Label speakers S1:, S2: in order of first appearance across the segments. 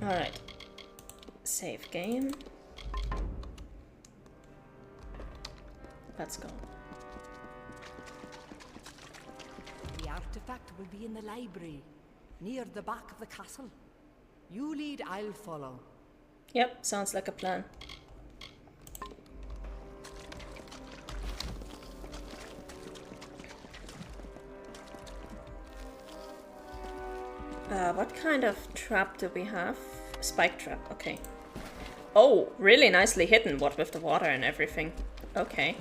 S1: Alright. Save game. Let's go.
S2: The artifact will be in the library, near the back of the castle. You lead, I'll follow.
S1: Yep, sounds like a plan. What kind of trap do we have? Spike trap, okay. Oh, really nicely hidden, what with the water and everything. Okay.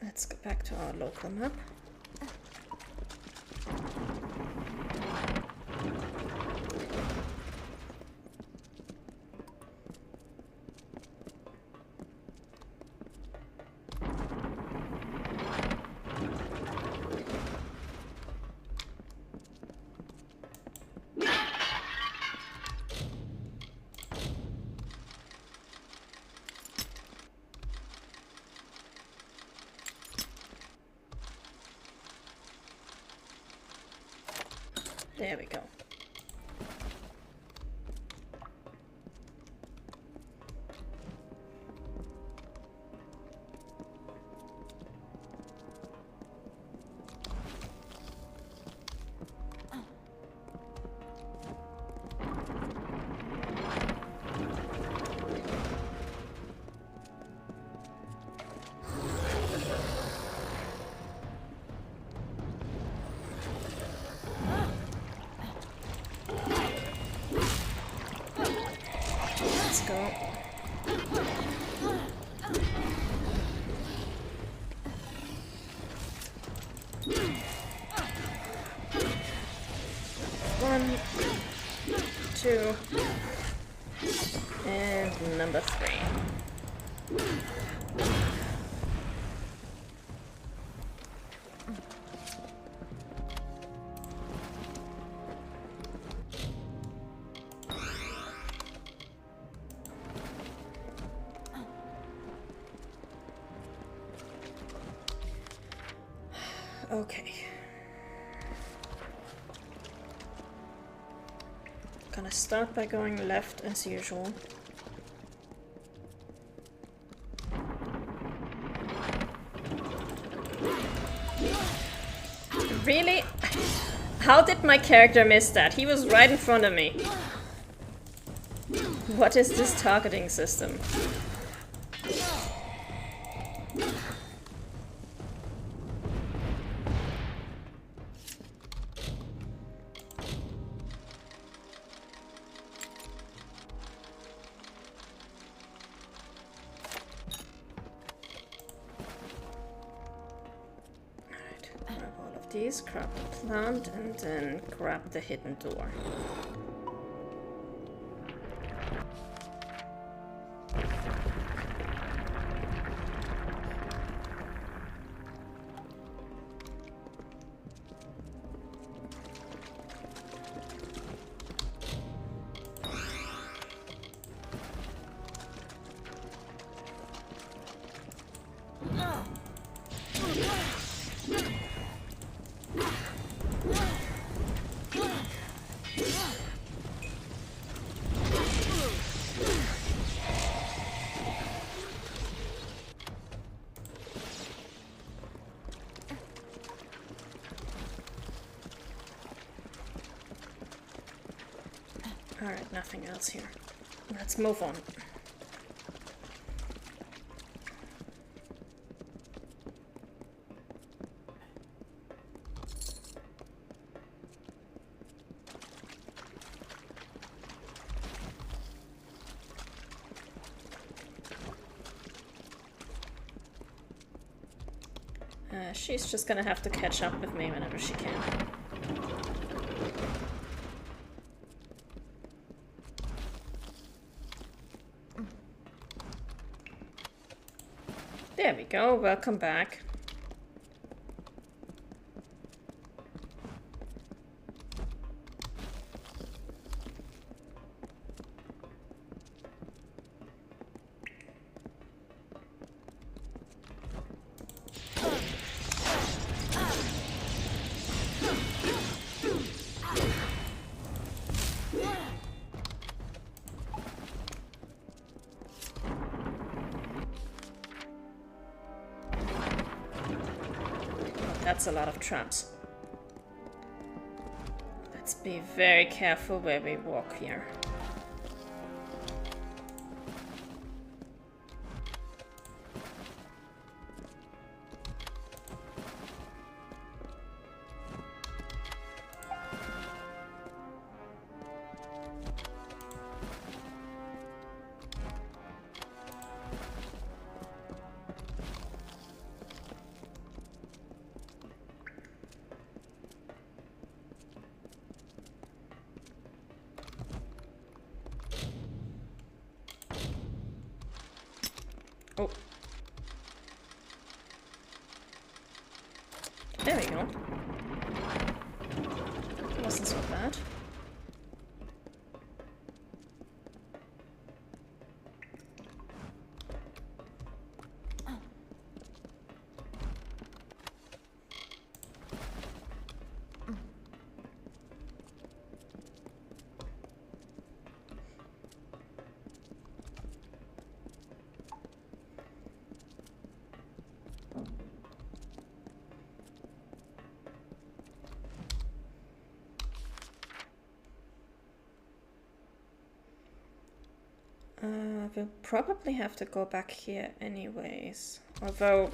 S1: Let's go back to our local map. There we go. Let's go. One, two, and number 3. Okay. Gonna start by going left as usual. Really? How did my character miss that? He was right in front of me. What is this targeting system? These, grab the plant, and then grab the hidden door. Alright, nothing else here. Let's move on. Yeah, she's just gonna have to catch up with me whenever she can. There we go, welcome back. That's a lot of traps. Let's be very careful where we walk here. Oh. There we go. Wasn't so bad. We'll probably have to go back here anyways. Although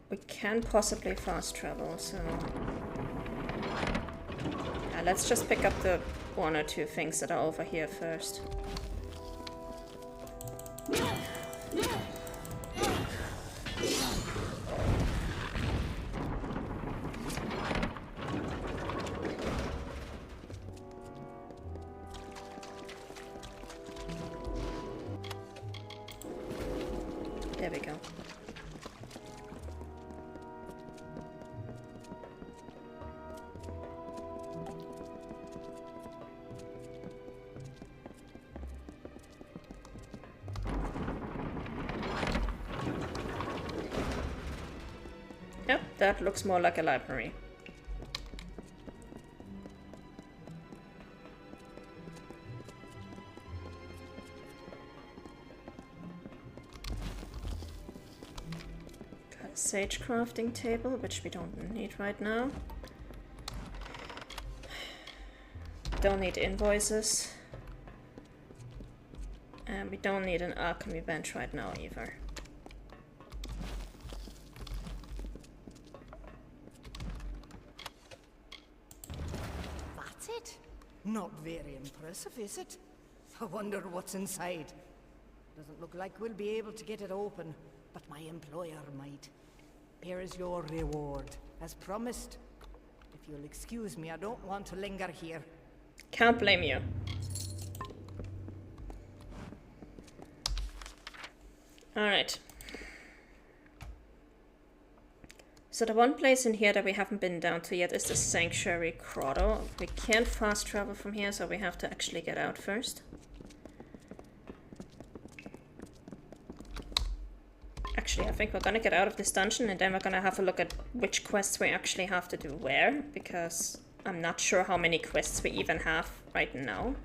S1: we can possibly fast travel, so yeah, let's just pick up the one or two things that are over here first. There we go. Yep, that looks more like a library. Sage crafting table, which we don't need right now. Don't need invoices. And we don't need an alchemy bench right now either.
S2: That's it? Not very impressive, is it? I wonder what's inside. Doesn't look like we'll be able to get it open, but my employer might. Here is your reward, as promised. If you'll excuse me, I don't want to linger here.
S1: Can't blame you. Alright. So the one place in here that we haven't been down to yet is the Sanctuary Grotto. We can't fast travel from here, so we have to actually get out first. Actually, I think we're gonna get out of this dungeon and then we're gonna have a look at which quests we actually have to do where, because I'm not sure how many quests we even have right now.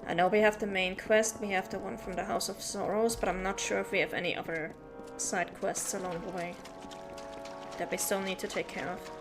S1: I know we have the main quest, we have the one from the House of Sorrows, but I'm not sure if we have any other side quests along the way that we still need to take care of.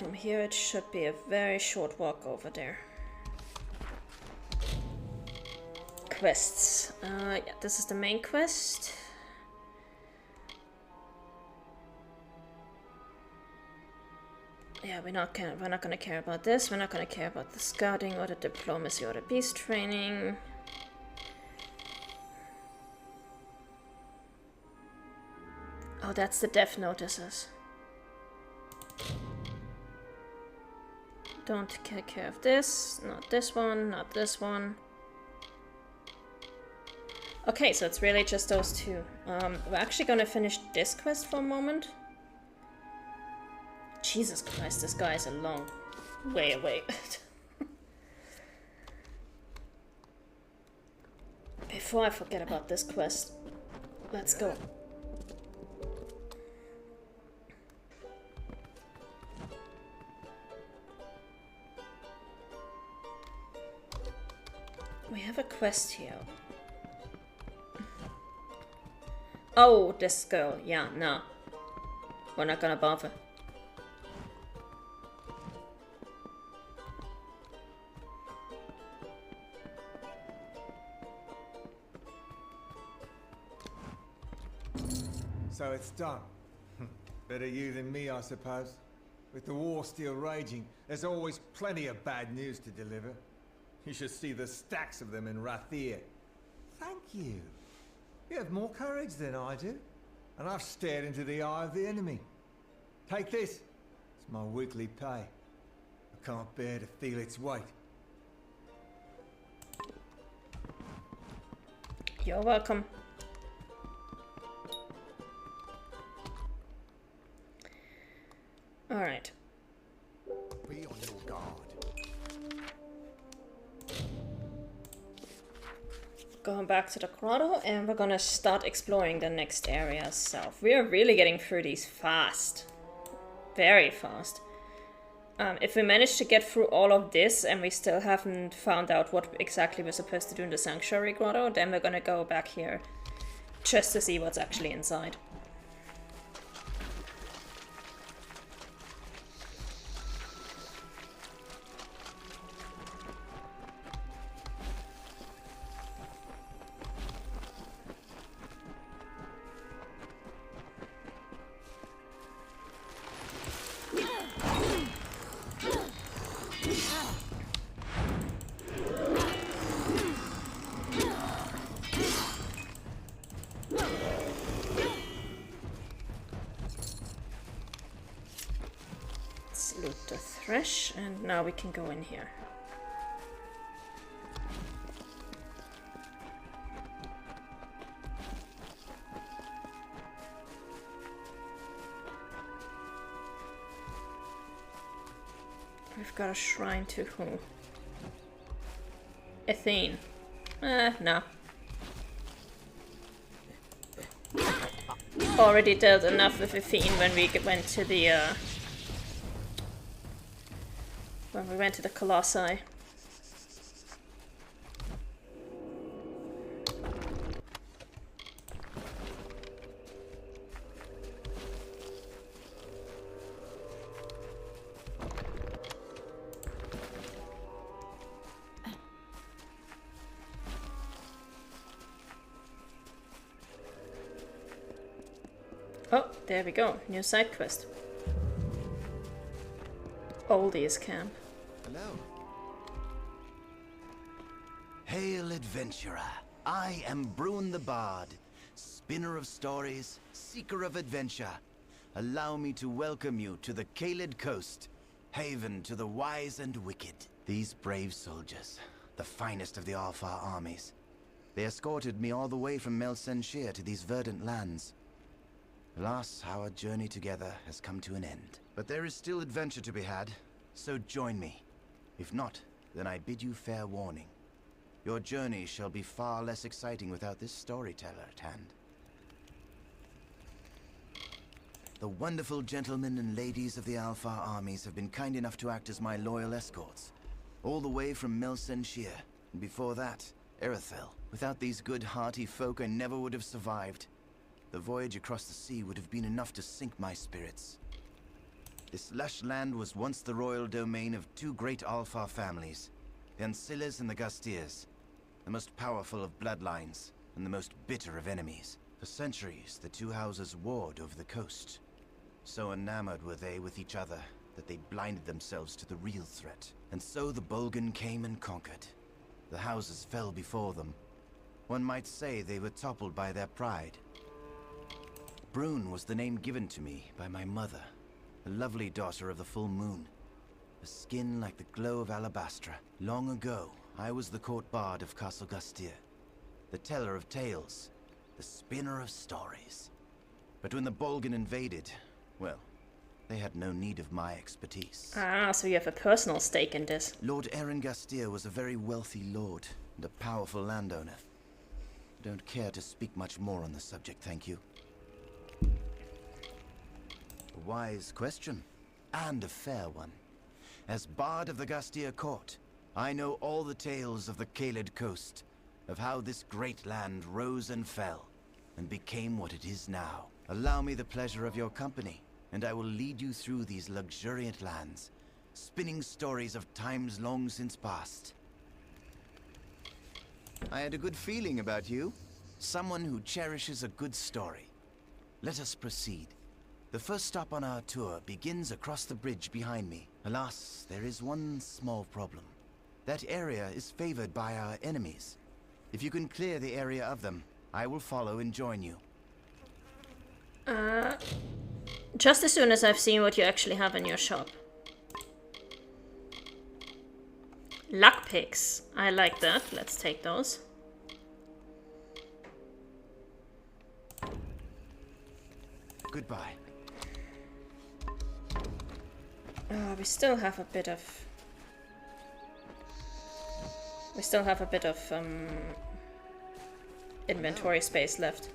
S1: from here it should be a very short walk over there. Quests. Yeah, this is the main quest. Yeah, we're not gonna care about this. We're not gonna care about the scouting or the diplomacy or the beast training. Oh, that's the death notices. Don't take care of this. Not this one. Not this one. Okay, so it's really just those two. We're actually gonna finish this quest for a moment. Jesus Christ, this guy is a long way away. Before I forget about this quest, let's go. We have a quest here. Oh, this girl. Yeah, no. We're not gonna bother.
S3: So it's done. Better you than me, I suppose. With the war still raging, there's always plenty of bad news to deliver. You should see the stacks of them in Rathir. Thank you. You have more courage than I do. And I've stared into the eye of the enemy. Take this. It's my weekly pay. I can't bear to feel its weight.
S1: You're welcome. Alright.
S3: Be on your guard.
S1: Going back to the grotto, and we're gonna start exploring the next area south. We are really getting through these fast. Very fast. If we manage to get through all of this and we still haven't found out what exactly we're supposed to do in the Sanctuary Grotto, then we're gonna go back here just to see what's actually inside. Loot the thresh, and now we can go in here. We've got a shrine to who? Athene. No. Already dealt enough with Athene when we went to the Colossi. Oh, there we go. New side quest. Oldies camp.
S4: Hello. Hail, adventurer. I am Bruin the Bard, spinner of stories, seeker of adventure. Allow me to welcome you to the Caelid Coast, haven to the wise and wicked. These brave soldiers, the finest of the Alfar armies. They escorted me all the way from Melsenshir to these verdant lands. Alas, our journey together has come to an end. But there is still adventure to be had, so join me. If not, then I bid you fair warning. Your journey shall be far less exciting without this storyteller at hand. The wonderful gentlemen and ladies of the Alfar armies have been kind enough to act as my loyal escorts, all the way from Melsenshir, and before that, Erethel. Without these good, hearty folk, I never would have survived. The voyage across the sea would have been enough to sink my spirits. This lush land was once the royal domain of two great Alfar families, the Ancillas and the Gastiers, the most powerful of bloodlines and the most bitter of enemies. For centuries, the two houses warred over the coast. So enamored were they with each other that they blinded themselves to the real threat. And so the Bolgan came and conquered. The houses fell before them. One might say they were toppled by their pride. Brune was the name given to me by my mother, a lovely daughter of the full moon. A skin like the glow of alabastra. Long ago, I was the court bard of Castle Gastier, the teller of tales, the spinner of stories. But when the Bolgan invaded, well, they had no need of my expertise.
S1: Ah, so you have a personal stake in this.
S4: Lord Aaron Gastier was a very wealthy lord and a powerful landowner. I don't care to speak much more on the subject, thank you. A wise question, and a fair one. As Bard of the Gastier Court, I know all the tales of the Caelid coast, of how this great land rose and fell, and became what it is now. Allow me the pleasure of your company, and I will lead you through these luxuriant lands, spinning stories of times long since past. I had a good feeling about you. Someone who cherishes a good story. Let us proceed. The first stop on our tour begins across the bridge behind me. Alas, there is one small problem. That area is favored by our enemies. If you can clear the area of them, I will follow and join you.
S1: Just as soon as I've seen what you actually have in your shop. Luck picks. I like that. Let's take those.
S4: Goodbye.
S1: We still have a bit of... inventory space left.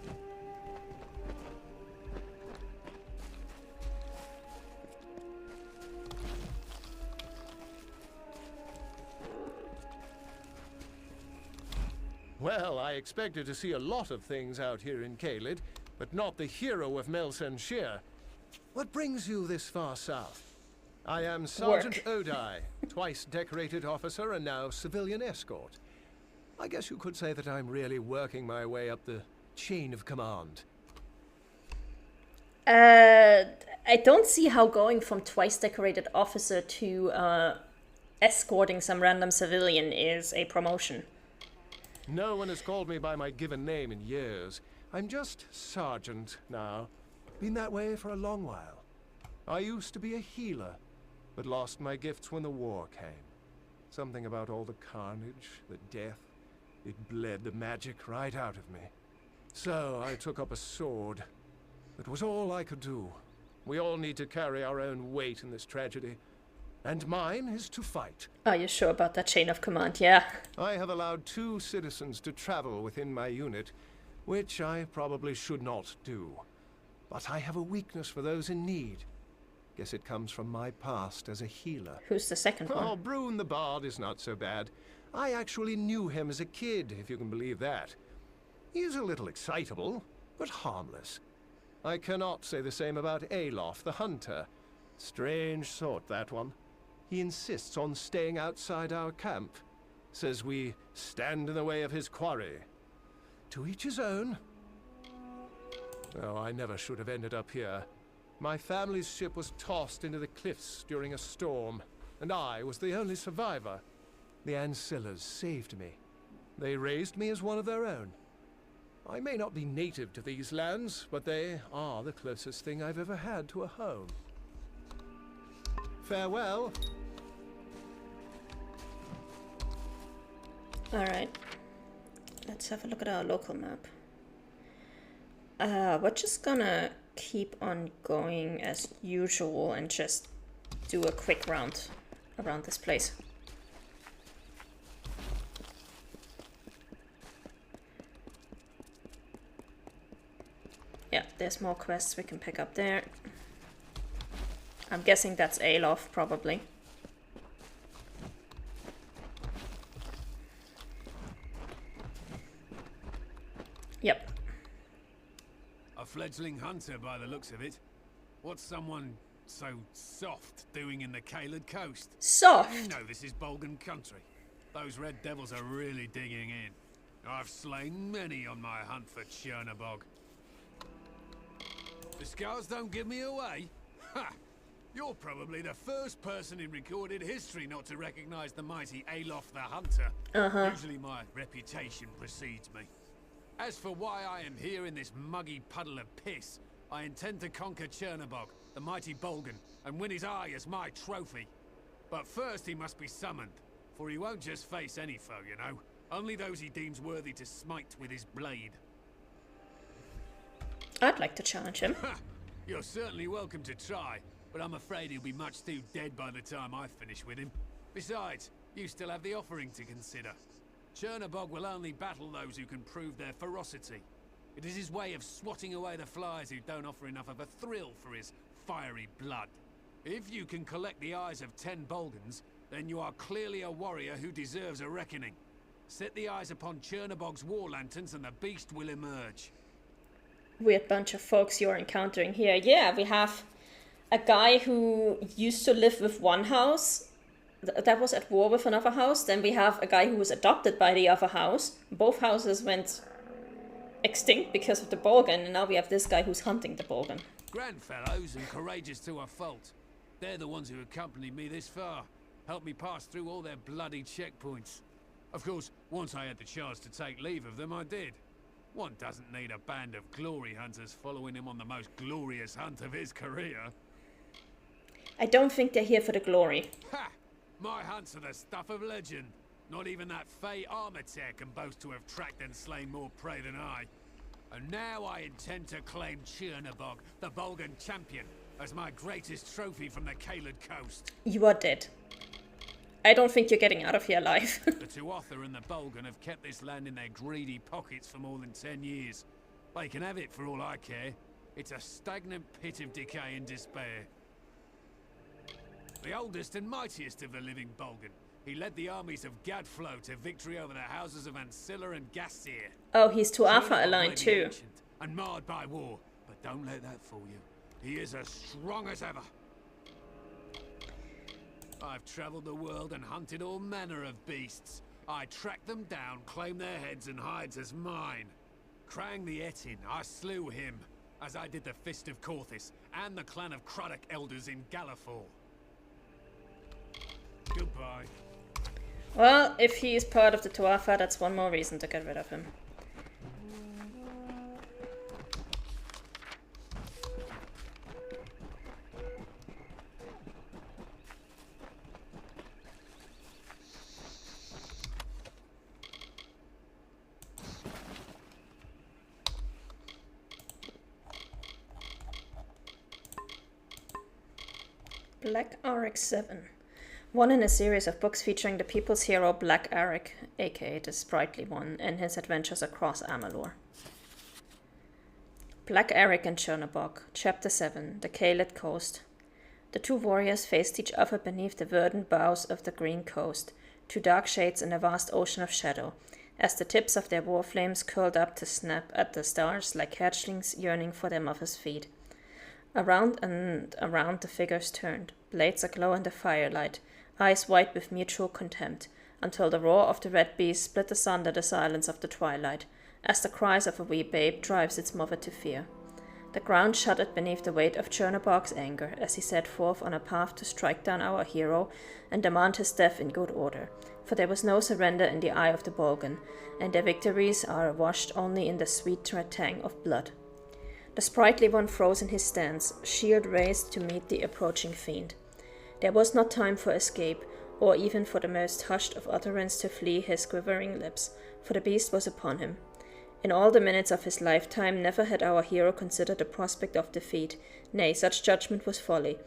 S5: Well, I expected to see a lot of things out here in Caelid, but not the hero of Melsenshire. What brings you this far south? I am Sergeant Odai, twice decorated officer and now civilian escort. I guess you could say that I'm really working my way up the chain of command.
S1: I don't see how going from twice decorated officer to escorting some random civilian is a promotion.
S5: No one has called me by my given name in years. I'm just Sergeant now. Been that way for a long while. I used to be a healer, but lost my gifts when the war came. Something about all the carnage, the death, it bled the magic right out of me. So I took up a sword. It was all I could do. We all need to carry our own weight in this tragedy. And mine is to fight.
S1: Are you sure about that chain of command? Yeah.
S5: I have allowed 2 citizens to travel within my unit, which I probably should not do. But I have a weakness for those in need. Guess it comes from my past as a healer.
S1: Who's the second one?
S5: Oh, Brune the Bard is not so bad. I actually knew him as a kid, if you can believe that. He's a little excitable, but harmless. I cannot say the same about Alof the Hunter. Strange sort, that one. He insists on staying outside our camp. Says we stand in the way of his quarry. To each his own. Oh, I never should have ended up here. My family's ship was tossed into the cliffs during a storm, and I was the only survivor. The Ancillas saved me. They raised me as one of their own. I may not be native to these lands, but they are the closest thing I've ever had to a home. Farewell.
S1: Alright. Let's have a look at our local map. We're just gonna keep on going as usual and just do a quick round around this place. Yeah, there's more quests we can pick up there. I'm guessing that's Alof, probably. Yep.
S6: A fledgling hunter by the looks of it. What's someone so soft doing in the Caelid coast?
S1: Soft.
S6: You know this is Bolgan country. Those red devils are really digging in. I've slain many on my hunt for Chernobog. The scars don't give me away? Ha! You're probably the first person in recorded history not to recognize the mighty Alof the Hunter. Usually my reputation precedes me. As for why I am here in this muggy puddle of piss, I intend to conquer Chernobog, the mighty Bolgan, and win his eye as my trophy. But first he must be summoned, for he won't just face any foe, you know. Only those he deems worthy to smite with his blade.
S1: I'd like to challenge him.
S6: Ha! You're certainly welcome to try, but I'm afraid he'll be much too dead by the time I finish with him. Besides, you still have the offering to consider. Chernobog will only battle those who can prove their ferocity. It is his way of swatting away the flies who don't offer enough of a thrill for his fiery blood. If you can collect the eyes of 10 Bolgans, then you are clearly a warrior who deserves a reckoning. Set the eyes upon Chernobog's war lanterns and the beast will emerge.
S1: Weird bunch of folks you're encountering here. Yeah, we have a guy who used to live with one house that was at war with another house. Then we have a guy who was adopted by the other house. Both houses went extinct because of the Bolgan, and now we have this guy who's hunting the Bolgan.
S6: Grand fellows and courageous to a fault. They're the ones who accompanied me this far, helped me pass through all their bloody checkpoints. Of course, once I had the chance to take leave of them, I did. One doesn't need a band of glory hunters following him on the most glorious hunt of his career.
S1: I don't think they're here for the glory.
S6: Ha! My hunts are the stuff of legend. Not even that Fey armor tear can boast to have tracked and slain more prey than I. And now I intend to claim Chernobog, the Bolgan champion, as my greatest trophy from the Caelid coast.
S1: You are dead. I don't think you're getting out of here alive.
S6: The Tuatha and the Bolgan have kept this land in their greedy pockets for more than 10 years. They can have it for all I care. It's a stagnant pit of decay and despair. The oldest and mightiest of the living Bolgan. He led the armies of Gadflow to victory over the houses of Ancilla and Gassir.
S1: Oh, he's Tuatha
S6: Chernobog
S1: aligned
S6: may be
S1: too.
S6: ancient and marred by war, but don't let that fool you. He is as strong as ever. I've traveled the world and hunted all manner of beasts. I tracked them down, claimed their heads and hides as mine. Krang the Etin, I slew him, as I did the Fist of Corthis and the clan of Craddock elders in Gallifall. Goodbye.
S1: Well, if he is part of the Tuatha, that's one more reason to get rid of him. Black Auric 7. One in a series of books featuring the people's hero Black Auric, aka the Sprightly One, and his adventures across Amalur. Black Auric and Chernobog, Chapter 7, The Caelid Coast. The two warriors faced each other beneath the verdant boughs of the green coast, two dark shades in a vast ocean of shadow, as the tips of their war flames curled up to snap at the stars like hatchlings yearning for their mother's feet. Around and around the figures turned, blades aglow in the firelight, eyes white with mutual contempt, until the roar of the red beast split asunder the silence of the twilight, as the cries of a wee babe drives its mother to fear. The ground shuddered beneath the weight of Chernobog's anger as he set forth on a path to strike down our hero and demand his death in good order, for there was no surrender in the eye of the Bolgan, and their victories are washed only in the sweet tang of blood. The Sprightly One froze in his stance, shield raised to meet the approaching fiend. There was not time for escape, or even for the most hushed of utterance to flee his quivering lips, for the beast was upon him. In all the minutes of his lifetime never had our hero considered the prospect of defeat, nay, such judgment was folly.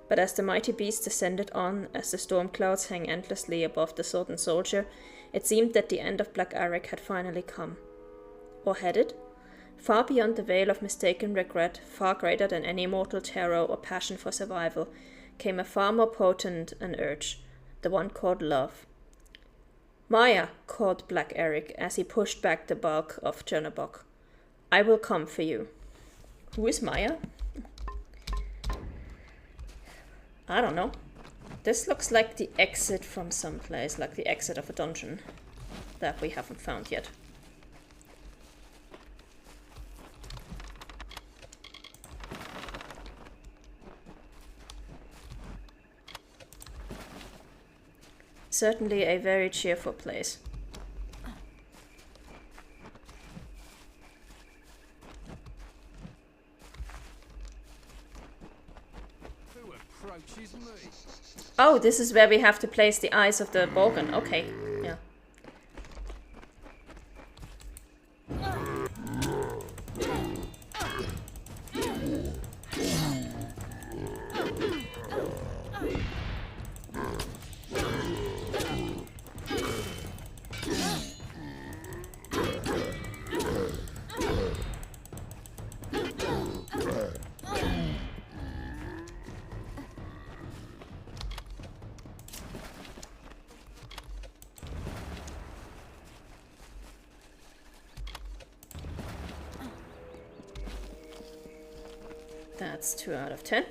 S1: But as the mighty beast descended on, as the storm clouds hang endlessly above the sodden soldier, it seemed that the end of Black Auric had finally come. Or had it? Far beyond the veil of mistaken regret, far greater than any mortal terror or passion for survival, came a far more potent an urge, the one called love. Maya, called Black Auric as he pushed back the bulk of Chernobog. I will come for you. Who is Maya? I don't know. This looks like the exit from someplace, like the exit of a dungeon that we haven't found yet. Certainly a very cheerful place.
S6: Who approaches me?
S1: Oh, this is where we have to place the eyes of the Borgin. Okay, yeah. That's 2 out of 10.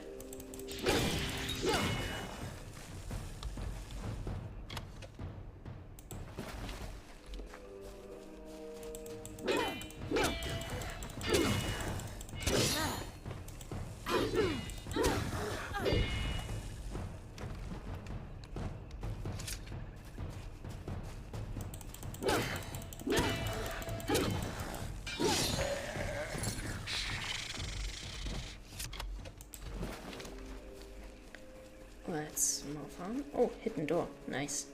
S1: Let's move on. Oh, hidden door. Nice.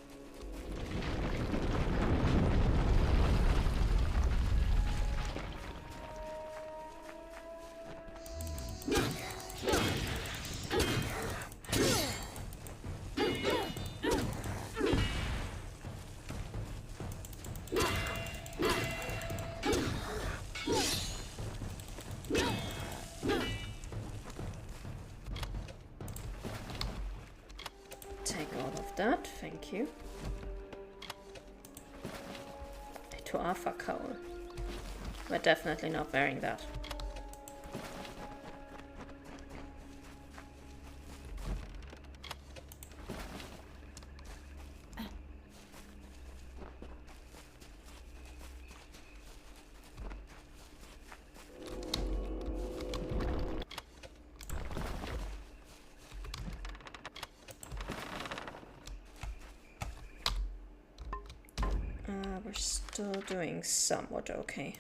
S1: Take all of that, thank you. A Tuatha cowl. We're definitely not wearing that. We're still doing somewhat okay.